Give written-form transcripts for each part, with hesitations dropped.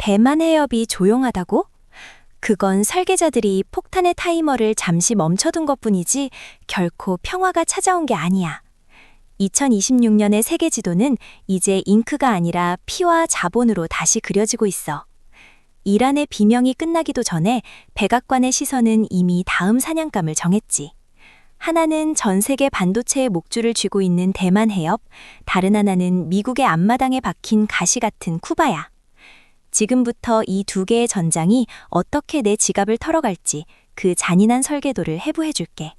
대만 해협이 조용하다고? 그건 설계자들이 폭탄의 타이머를 잠시 멈춰둔 것뿐이지 결코 평화가 찾아온 게 아니야. 2026년의 세계 지도는 이제 잉크가 아니라 피와 자본으로 다시 그려지고 있어. 이란의 비명이 끝나기도 전에 백악관의 시선은 이미 다음 사냥감을 정했지. 하나는 전 세계 반도체의 목줄을 쥐고 있는 대만 해협, 다른 하나는 미국의 앞마당에 박힌 가시 같은 쿠바야. 지금부터 이 두 개의 전장이 어떻게 내 지갑을 털어갈지 그 잔인한 설계도를 해부해줄게.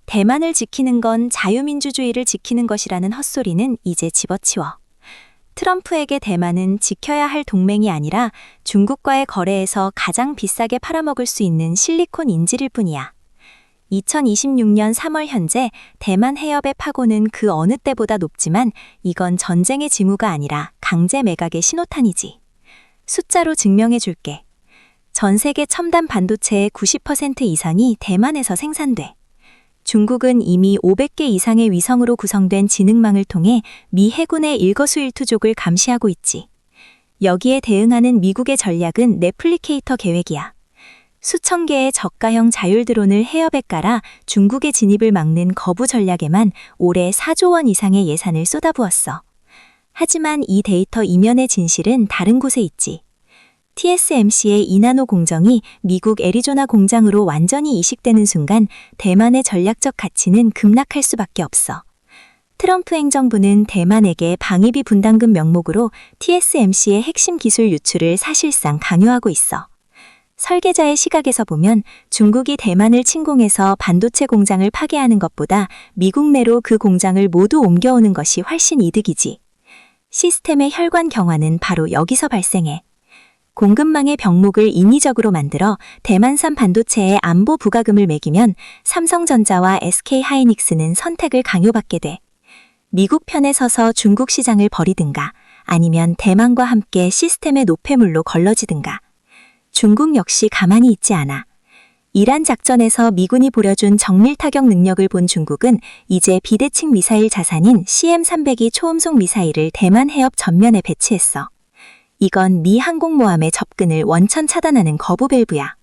대만을 지키는 건 자유민주주의를 지키는 것이라는 헛소리는 이제 집어치워. 트럼프에게 대만은 지켜야 할 동맹이 아니라 중국과의 거래에서 가장 비싸게 팔아먹을 수 있는 실리콘 인질일 뿐이야. 2026년 3월 현재 대만 해협의 파고는 그 어느 때보다 높지만 이건 전쟁의 징후가 아니라 강제 매각의 신호탄이지. 숫자로 증명해 줄게. 전 세계 첨단 반도체의 90% 이상이 대만에서 생산돼. 중국은 이미 500개 이상의 위성으로 구성된 지능망을 통해 미 해군의 일거수일투족을 감시하고 있지. 여기에 대응하는 미국의 전략은 레플리케이터 계획이야. 수천 개의 저가형 자율 드론을 해협에 깔아 중국의 진입을 막는 거부 전략에만 올해 4조 원 이상의 예산을 쏟아부었어. 하지만 이 데이터 이면의 진실은 다른 곳에 있지. TSMC의 이나노 공정이 미국 애리조나 공장으로 완전히 이식되는 순간 대만의 전략적 가치는 급락할 수밖에 없어. 트럼프 행정부는 대만에게 방위비 분담금 명목으로 TSMC의 핵심 기술 유출을 사실상 강요하고 있어. 설계자의 시각에서 보면 중국이 대만을 침공해서 반도체 공장을 파괴하는 것보다 미국 내로 그 공장을 모두 옮겨오는 것이 훨씬 이득이지. 시스템의 혈관 경화는 바로 여기서 발생해. 공급망의 병목을 인위적으로 만들어 대만산 반도체에 안보 부가금을 매기면 삼성전자와 SK하이닉스는 선택을 강요받게 돼. 미국 편에 서서 중국 시장을 버리든가 아니면 대만과 함께 시스템의 노폐물로 걸러지든가. 중국 역시 가만히 있지 않아. 이란 작전에서 미군이 보여준 정밀 타격 능력을 본 중국은 이제 비대칭 미사일 자산인 CM302 초음속 미사일을 대만 해협 전면에 배치했어. 이건 미 항공모함의 접근을 원천 차단하는 거부 밸브야.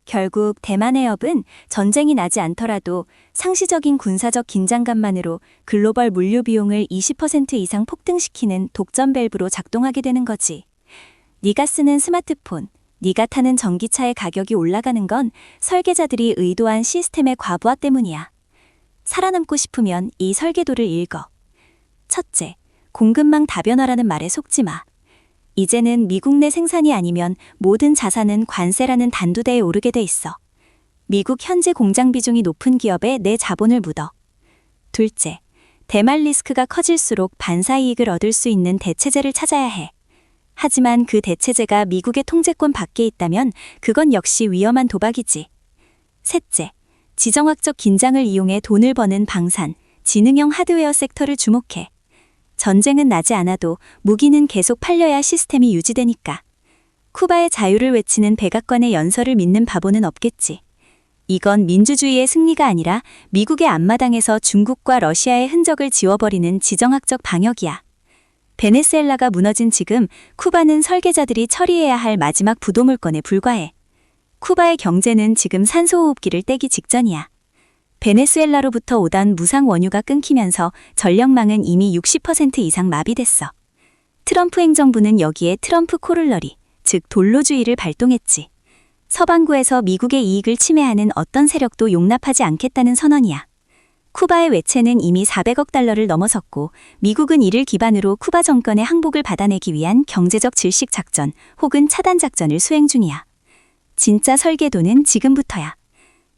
결국 대만 해협은 전쟁이 나지 않더라도 상시적인 군사적 긴장감만으로 글로벌 물류 비용을 20% 이상 폭등시키는 독점 밸브로 작동하게 되는 거지. 네가 쓰는 스마트폰, 네가 타는 전기차의 가격이 올라가는 건 설계자들이 의도한 시스템의 과부하 때문이야. 살아남고 싶으면 이 설계도를 읽어. 첫째, 공급망 다변화라는 말에 속지 마. 이제는 미국 내 생산이 아니면 모든 자산은 관세라는 단두대에 오르게 돼 있어. 미국 현재 공장 비중이 높은 기업에 내 자본을 묻어. 둘째, 대만 리스크가 커질수록 반사이익을 얻을 수 있는 대체제를 찾아야 해. 하지만 그 대체제가 미국의 통제권 밖에 있다면 그건 역시 위험한 도박이지. 셋째, 지정학적 긴장을 이용해 돈을 버는 방산, 지능형 하드웨어 섹터를 주목해. 전쟁은 나지 않아도 무기는 계속 팔려야 시스템이 유지되니까. 쿠바의 자유를 외치는 백악관의 연설을 믿는 바보는 없겠지. 이건 민주주의의 승리가 아니라 미국의 앞마당에서 중국과 러시아의 흔적을 지워버리는 지정학적 방역이야. 베네수엘라가 무너진 지금 쿠바는 설계자들이 처리해야 할 마지막 부도물건에 불과해. 쿠바의 경제는 지금 산소호흡기를 떼기 직전이야. 베네수엘라로부터 오던 무상 원유가 끊기면서 전력망은 이미 60% 이상 마비됐어. 트럼프 행정부는 여기에 트럼프 코룰러리, 즉 돌로주의를 발동했지. 서반구에서 미국의 이익을 침해하는 어떤 세력도 용납하지 않겠다는 선언이야. 쿠바의 외채는 이미 400억 달러를 넘어섰고 미국은 이를 기반으로 쿠바 정권의 항복을 받아내기 위한 경제적 질식 작전 혹은 차단 작전을 수행 중이야. 진짜 설계도는 지금부터야.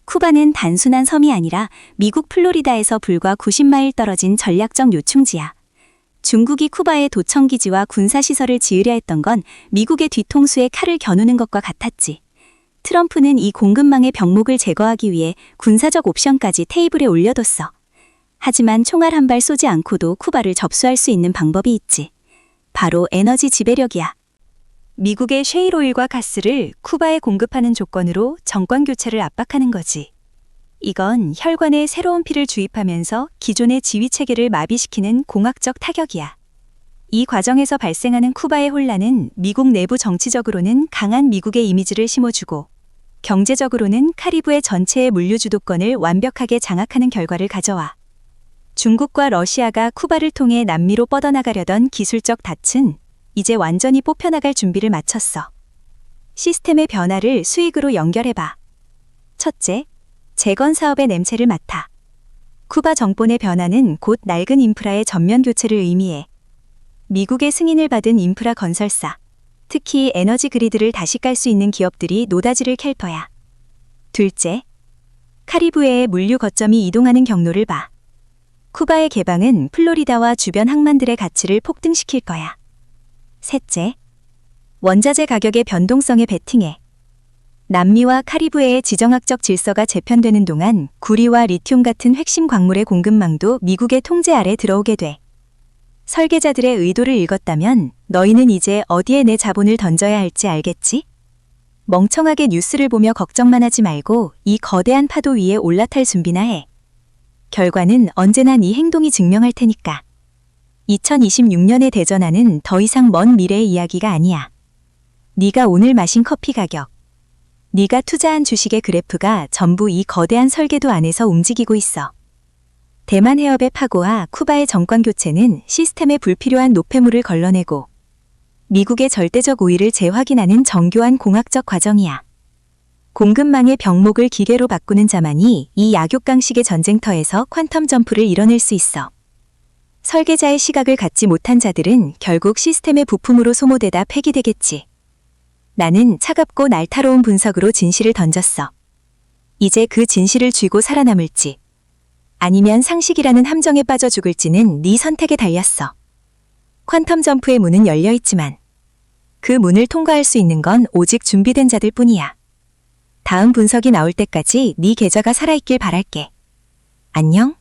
쿠바는 단순한 섬이 아니라 미국 플로리다에서 불과 90마일 떨어진 전략적 요충지야. 중국이 쿠바의 도청기지와 군사시설을 지으려 했던 건 미국의 뒤통수에 칼을 겨누는 것과 같았지. 트럼프는 이 공급망의 병목을 제거하기 위해 군사적 옵션까지 테이블에 올려뒀어. 하지만 총알 한 발 쏘지 않고도 쿠바를 접수할 수 있는 방법이 있지. 바로 에너지 지배력이야. 미국의 셰일오일과 가스를 쿠바에 공급하는 조건으로 정권 교체를 압박하는 거지. 이건 혈관에 새로운 피를 주입하면서 기존의 지휘체계를 마비시키는 공학적 타격이야. 이 과정에서 발생하는 쿠바의 혼란은 미국 내부 정치적으로는 강한 미국의 이미지를 심어주고 경제적으로는 카리브해 전체의 물류 주도권을 완벽하게 장악하는 결과를 가져와 중국과 러시아가 쿠바를 통해 남미로 뻗어나가려던 기술적 닻은 이제 완전히 뽑혀나갈 준비를 마쳤어. 시스템의 변화를 수익으로 연결해봐. 첫째, 재건 사업의 냄새를 맡아. 쿠바 정권의 변화는 곧 낡은 인프라의 전면 교체를 의미해. 미국의 승인을 받은 인프라 건설사, 특히 에너지 그리드를 다시 깔 수 있는 기업들이 노다지를 캘 거야. 둘째, 카리브해의 물류 거점이 이동하는 경로를 봐. 쿠바의 개방은 플로리다와 주변 항만들의 가치를 폭등시킬 거야. 셋째, 원자재 가격의 변동성에 베팅해. 남미와 카리브해의 지정학적 질서가 재편되는 동안 구리와 리튬 같은 핵심 광물의 공급망도 미국의 통제 아래 들어오게 돼. 설계자들의 의도를 읽었다면 너희는 이제 어디에 내 자본을 던져야 할지 알겠지? 멍청하게 뉴스를 보며 걱정만 하지 말고 이 거대한 파도 위에 올라탈 준비나 해. 결과는 언제나 네 행동이 증명할 테니까. 2026년의 대전화는 더 이상 먼 미래의 이야기가 아니야. 네가 오늘 마신 커피 가격, 네가 투자한 주식의 그래프가 전부 이 거대한 설계도 안에서 움직이고 있어. 대만 해협의 파고와 쿠바의 정권 교체는 시스템에 불필요한 노폐물을 걸러내고 미국의 절대적 우위를 재확인하는 정교한 공학적 과정이야. 공급망의 병목을 기계로 바꾸는 자만이 이 약육강식의 전쟁터에서 퀀텀 점프를 이뤄낼 수 있어. 설계자의 시각을 갖지 못한 자들은 결국 시스템의 부품으로 소모되다 폐기되겠지. 나는 차갑고 날카로운 분석으로 진실을 던졌어. 이제 그 진실을 쥐고 살아남을지 아니면 상식이라는 함정에 빠져 죽을지는 네 선택에 달렸어. 퀀텀 점프의 문은 열려 있지만 그 문을 통과할 수 있는 건 오직 준비된 자들 뿐이야. 다음 분석이 나올 때까지 네 계좌가 살아있길 바랄게. 안녕?